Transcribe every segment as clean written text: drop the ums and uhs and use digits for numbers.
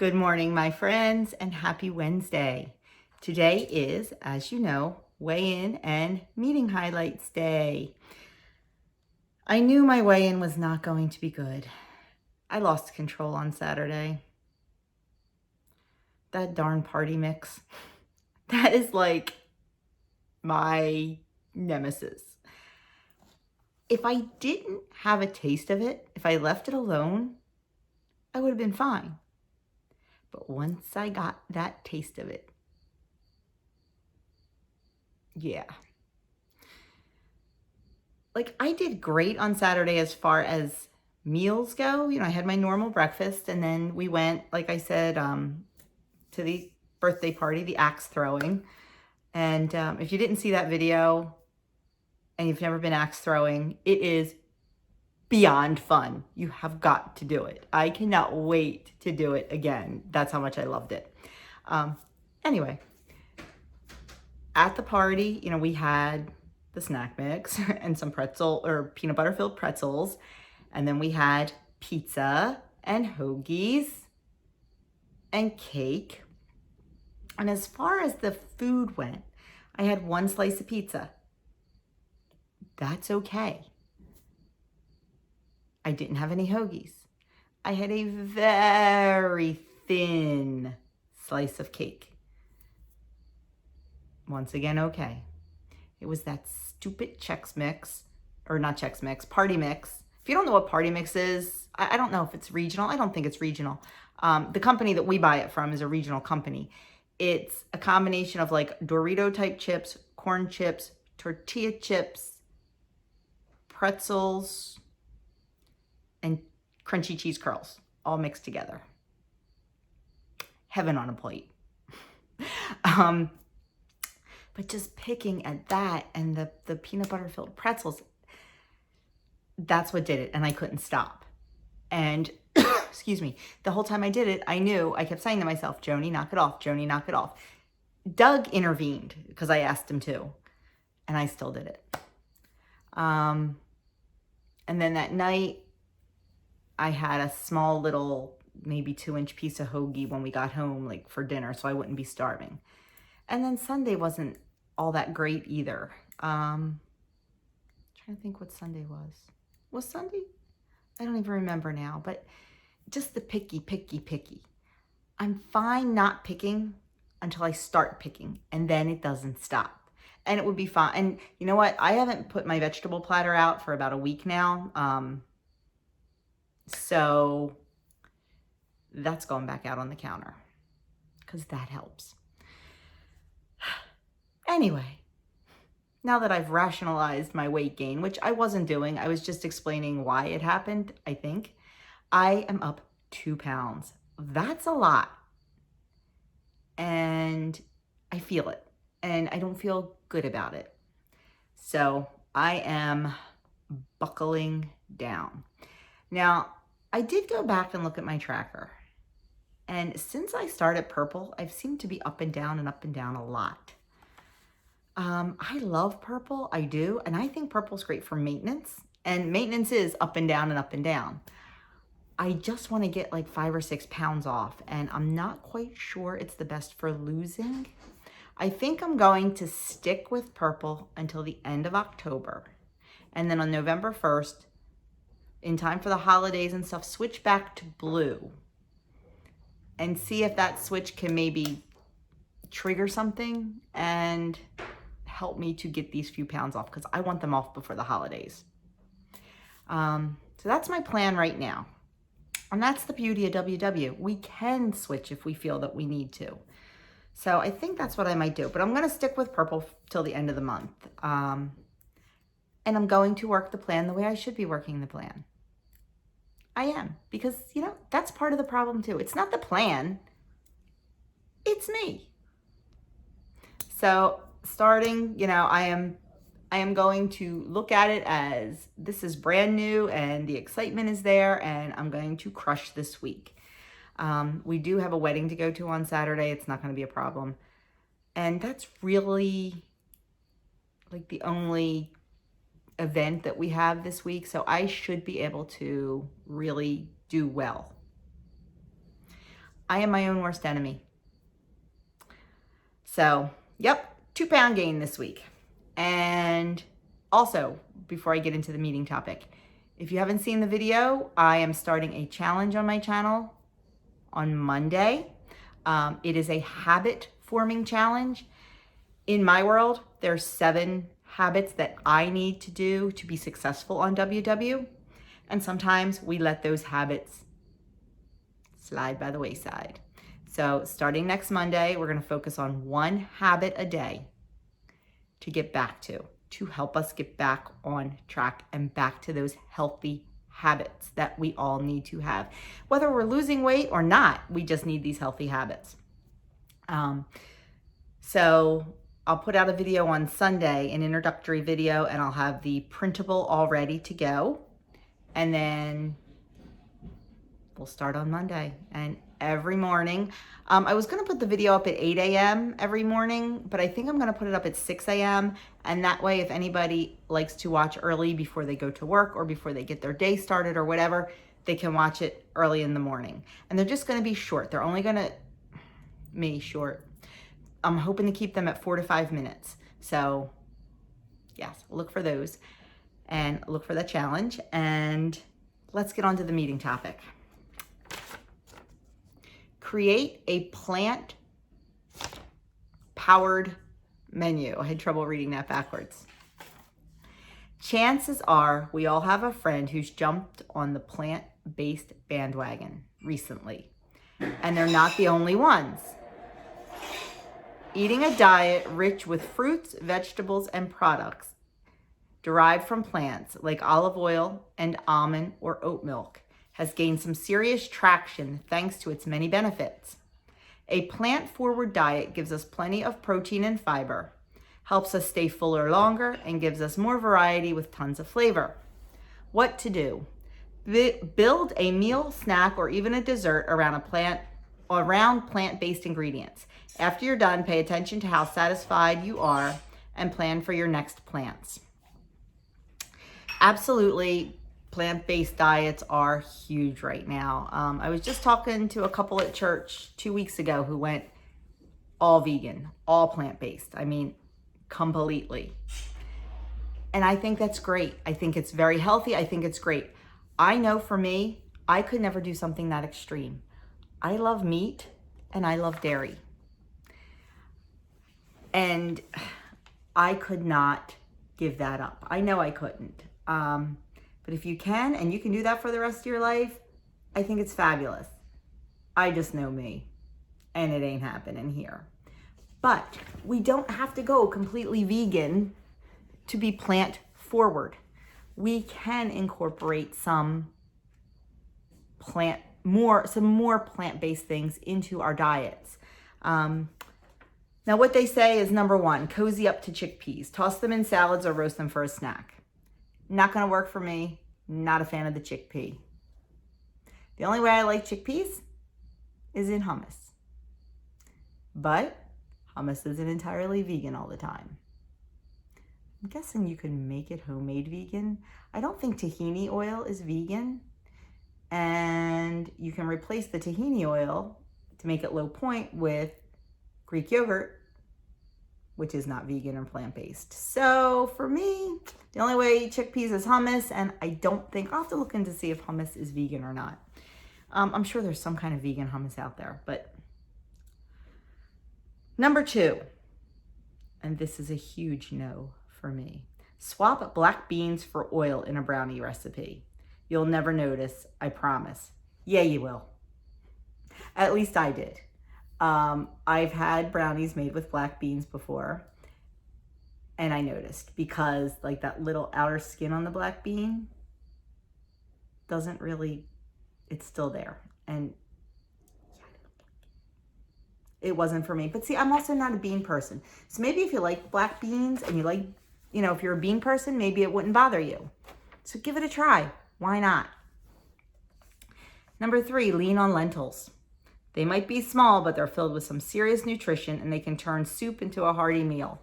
Good morning, my friends, and happy Wednesday. Today is, as you know, weigh-in and meeting highlights day. I knew my weigh-in was not going to be good. I lost control on Saturday. That darn party mix. That is like my nemesis. If I didn't have a taste of it, if I left it alone, I would have been fine. But once I got that taste of it, yeah. Like, I did great on Saturday as far as meals go. I had my normal breakfast, and then we went, like I said, to the birthday party, the axe throwing. And if you didn't see that video and you've never been axe throwing, it is beyond fun. You have got to do it. I cannot wait to do it again. That's how much I loved it. Anyway, at the party, we had the snack mix and some pretzel or peanut butter filled pretzels. And then we had pizza and hoagies and cake. And as far as the food went, I had one slice of pizza. That's okay. I didn't have any hoagies. I had a very thin slice of cake. Once again, okay. It was that stupid Chex Mix, or not Chex Mix, Party Mix. If you don't know what Party Mix is, I don't know if it's regional. I don't think it's regional. The company that we buy it from is a regional company. It's a combination of like Dorito type chips, corn chips, tortilla chips, pretzels, and crunchy cheese curls, all mixed together. Heaven on a plate. But just picking at that and the peanut butter filled pretzels, that's what did it. And I couldn't stop. And excuse me, the whole time I did it, I kept saying to myself, Joni, knock it off. Joni, knock it off. Doug intervened because I asked him to, and I still did it. And then that night I had a small little, maybe 2-inch piece of hoagie when we got home, like for dinner, so I wouldn't be starving. And then Sunday wasn't all that great either. Trying to think what Sunday was. Was Sunday? I don't even remember now, but just the picky. I'm fine not picking until I start picking, and then it doesn't stop. And it would be fine. And you know what? I haven't put my vegetable platter out for about a week now. So that's going back out on the counter because that helps. Anyway, now that I've rationalized my weight gain, which I wasn't doing, I was just explaining why it happened, I think, I am up 2 pounds. That's a lot. And I feel it. And I don't feel good about it. So I am buckling down. Now, I did go back and look at my tracker. And since I started Purple, I've seemed to be up and down a lot. I love Purple, I do, and I think Purple's great for maintenance, and maintenance is up and down and up and down. I just want to get like 5 or 6 pounds off, and I'm not quite sure it's the best for losing. I think I'm going to stick with Purple until the end of October, and then on November 1st, in time for the holidays and stuff, switch back to Blue and see if that switch can maybe trigger something and help me to get these few pounds off, because I want them off before the holidays. So that's my plan right now. And that's the beauty of WW. We can switch if we feel that we need to. So I think that's what I might do. But I'm going to stick with Purple till the end of the month. And I'm going to work the plan the way I should be working the plan. I am. Because, that's part of the problem too. It's not the plan. It's me. So starting, I am going to look at it as this is brand new and the excitement is there, and I'm going to crush this week. We do have a wedding to go to on Saturday. It's not going to be a problem. And that's really like the only event that we have this week. So I should be able to really do well. I am my own worst enemy. So, yep, 2-pound gain this week. And also, before I get into the meeting topic, if you haven't seen the video, I am starting a challenge on my channel on Monday. It is a habit forming challenge. In my world, there's 7 habits that I need to do to be successful on WW. And sometimes we let those habits slide by the wayside. So starting next Monday, we're going to focus on 1 habit a day to get back to help us get back on track and back to those healthy habits that we all need to have. Whether we're losing weight or not, we just need these healthy habits. So I'll put out a video on Sunday, an introductory video, and I'll have the printable all ready to go. And then we'll start on Monday. And every morning, I was going to put the video up at 8 a.m. every morning, but I think I'm going to put it up at 6 a.m. And that way, if anybody likes to watch early before they go to work or before they get their day started or whatever, they can watch it early in the morning. And they're just going to be short. They're only going to be short. I'm hoping to keep them at 4 to 5 minutes. So yes, look for those and look for the challenge. And let's get on to the meeting topic. Create a plant-powered menu. I had trouble reading that backwards. Chances are we all have a friend who's jumped on the plant-based bandwagon recently, and they're not the only ones. Eating a diet rich with fruits, vegetables, and products derived from plants like olive oil and almond or oat milk has gained some serious traction thanks to its many benefits. A plant-forward diet gives us plenty of protein and fiber, helps us stay fuller longer, and gives us more variety with tons of flavor. What to do? Build a meal, snack, or even a dessert around plant-based ingredients. After you're done, pay attention to how satisfied you are and plan for your next plants. Absolutely, plant-based diets are huge right now. I was just talking to a couple at church 2 weeks ago who went all vegan, all plant-based. I mean, completely. And I think that's great. I think it's very healthy. I think it's great. I know for me, I could never do something that extreme. I love meat and I love dairy. And I could not give that up. I know I couldn't. But if you can, and you can do that for the rest of your life, I think it's fabulous. I just know me, and it ain't happening here. But we don't have to go completely vegan to be plant forward. We can incorporate some more plant-based things into our diets. Now what they say is number 1, cozy up to chickpeas. Toss them in salads or roast them for a snack. Not gonna work for me. Not a fan of the chickpea. The only way I like chickpeas is in hummus. But hummus isn't entirely vegan all the time. I'm guessing you can make it homemade vegan. I don't think tahini oil is vegan. And you can replace the tahini oil to make it low point with Greek yogurt, which is not vegan or plant-based. So for me, the only way I eat chickpeas is hummus, and I don't think, I'll have to look into see if hummus is vegan or not. I'm sure there's some kind of vegan hummus out there, but number 2, and this is a huge no for me, swap black beans for oil in a brownie recipe. You'll never notice, I promise. Yeah, you will. At least I did. I've had brownies made with black beans before, and I noticed because like that little outer skin on the black bean doesn't really, it's still there. And it wasn't for me. But see, I'm also not a bean person. So maybe if you like black beans and you like, if you're a bean person, maybe it wouldn't bother you. So give it a try. Why not? Number 3, lean on lentils. They might be small, but they're filled with some serious nutrition, and they can turn soup into a hearty meal.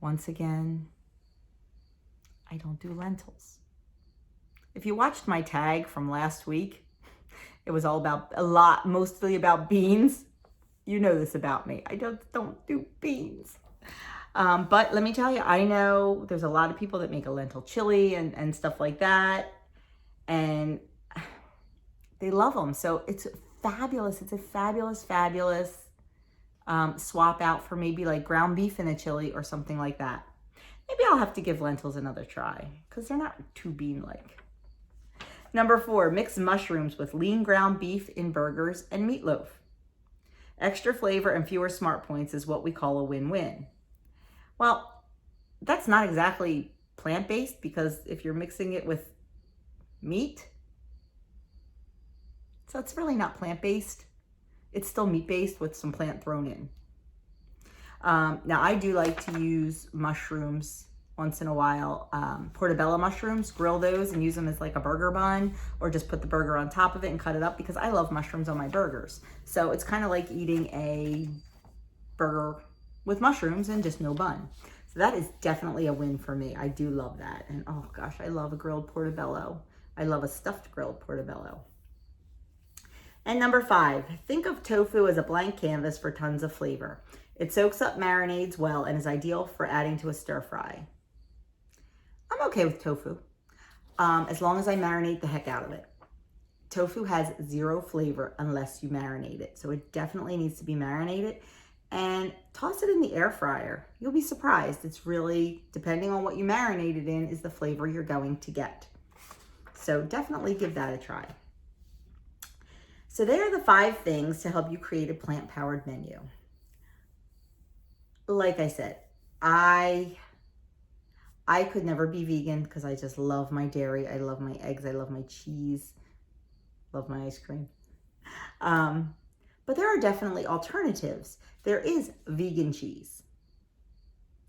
Once again, I don't do lentils. If you watched my tag from last week, It was mostly about beans. You know this about me. I don't do beans. But let me tell you, I know there's a lot of people that make a lentil chili and stuff like that. And they love them. So it's fabulous. It's a fabulous swap out for maybe like ground beef in a chili or something like that. Maybe I'll have to give lentils another try because they're not too bean-like. Number 4, mix mushrooms with lean ground beef in burgers and meatloaf. Extra flavor and fewer smart points is what we call a win-win. Well, that's not exactly plant-based because if you're mixing it with meat, so it's really not plant-based. It's still meat-based with some plant thrown in. Now, I do like to use mushrooms once in a while. Portobello mushrooms, grill those and use them as like a burger bun, or just put the burger on top of it and cut it up because I love mushrooms on my burgers. So it's kind of like eating a burger with mushrooms and just no bun. So that is definitely a win for me. I do love that. And oh gosh, I love a grilled portobello. I love a stuffed grilled portobello. And number 5, think of tofu as a blank canvas for tons of flavor. It soaks up marinades well and is ideal for adding to a stir fry. I'm okay with tofu, as long as I marinate the heck out of it. Tofu has 0 flavor unless you marinate it. So it definitely needs to be marinated, and toss it in the air fryer. You'll be surprised. It's really, depending on what you marinate it in, is the flavor you're going to get. So definitely give that a try. So there are the 5 things to help you create a plant-powered menu. Like I said, I could never be vegan because I just love my dairy. I love my eggs. I love my cheese. Love my ice cream. But there are definitely alternatives. There is vegan cheese.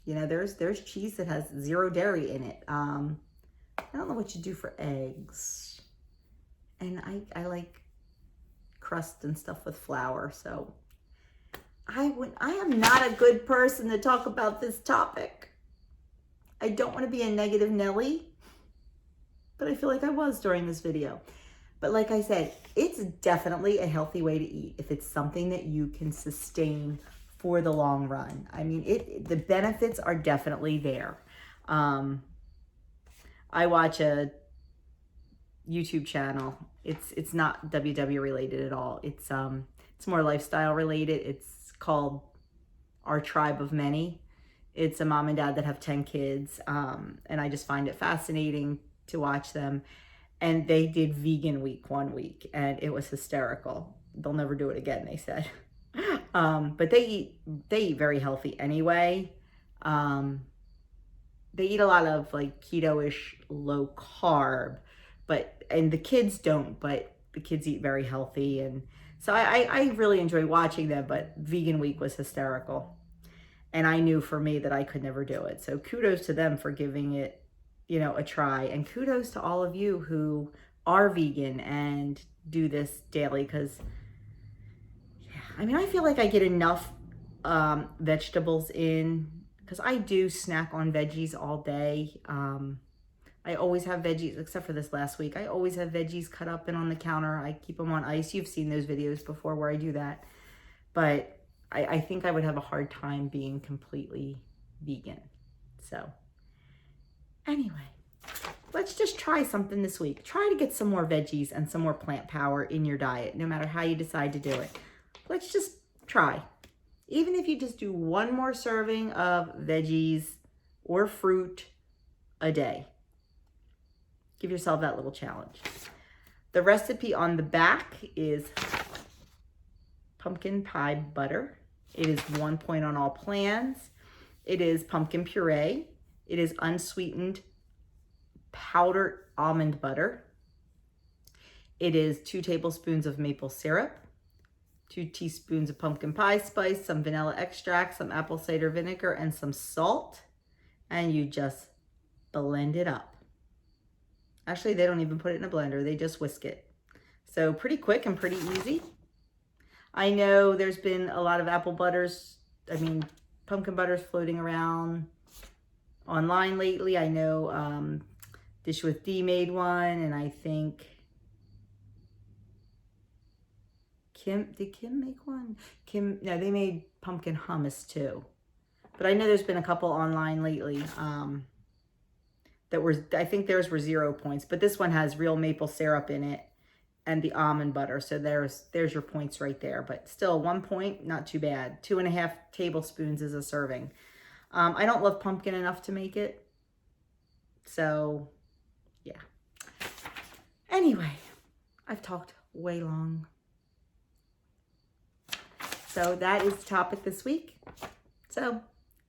You know, there's cheese that has 0 dairy in it. I don't know what you do for eggs. And I like crust and stuff with flour. So I am not a good person to talk about this topic. I don't want to be a negative Nelly, but I feel like I was during this video. But like I said, it's definitely a healthy way to eat if it's something that you can sustain for the long run. I mean, the benefits are definitely there. I watch a YouTube channel. It's not WW related at all. It's more lifestyle related. It's called Our Tribe of Many. It's a mom and dad that have 10 kids, and I just find it fascinating to watch them. And they did vegan week one week, and it was hysterical. They'll never do it again, they said. But they eat very healthy anyway. They eat a lot of like keto-ish, low carb, and the kids don't, but the kids eat very healthy. And so I really enjoy watching them, but vegan week was hysterical. And I knew for me that I could never do it. So kudos to them for giving it, a try. And kudos to all of you who are vegan and do this daily. Because, I feel like I get enough vegetables in. Because I do snack on veggies all day. I always have veggies, except for this last week. I always have veggies cut up and on the counter. I keep them on ice. You've seen those videos before where I do that. But I think I would have a hard time being completely vegan. So anyway, let's just try something this week. Try to get some more veggies and some more plant power in your diet, no matter how you decide to do it. Let's just try. Even if you just do one more serving of veggies or fruit a day. Give yourself that little challenge. The recipe on the back is pumpkin pie butter. It is 1 point on all plans. It is pumpkin puree. It is unsweetened powdered almond butter. It is 2 tablespoons of maple syrup, 2 teaspoons of pumpkin pie spice, some vanilla extract, some apple cider vinegar, and some salt. And you just blend it up. Actually, they don't even put it in a blender. They just whisk it. So pretty quick and pretty easy. I know there's been a lot of pumpkin butters floating around online lately. I know Dish with D made one, and I think Did Kim make one? No, they made pumpkin hummus too. But I know there's been a couple online lately that were, I think theirs were 0 points, but this one has real maple syrup in it and the almond butter. So there's your points right there. But still, 1 point, not too bad. 2.5 tablespoons is a serving. I don't love pumpkin enough to make it. So, yeah. Anyway, I've talked way long. So that is the topic this week. So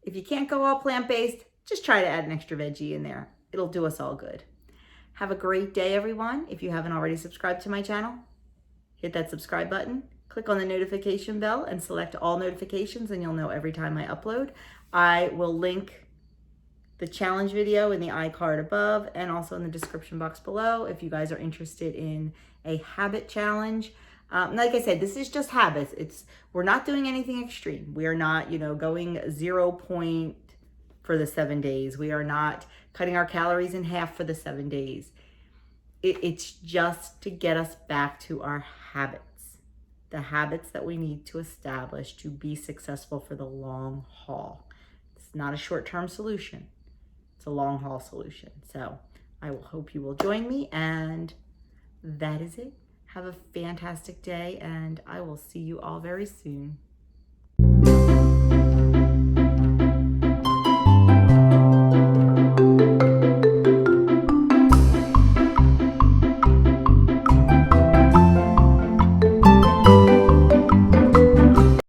if you can't go all plant-based, just try to add an extra veggie in there. It'll do us all good. Have a great day, everyone. If you haven't already subscribed to my channel, hit that subscribe button, click on the notification bell and select all notifications and you'll know every time I upload. I will link the challenge video in the iCard above and also in the description box below if you guys are interested in a habit challenge. Like I said, this is just habits. We're not doing anything extreme. We are not, going 0 point for the 7 days. We are not cutting our calories in half for the 7 days. It's just to get us back to our habits, the habits that we need to establish to be successful for the long haul. It's not a short-term solution. It's a long haul solution. So I will hope you will join me, and that is it. Have a fantastic day, and I will see you all very soon.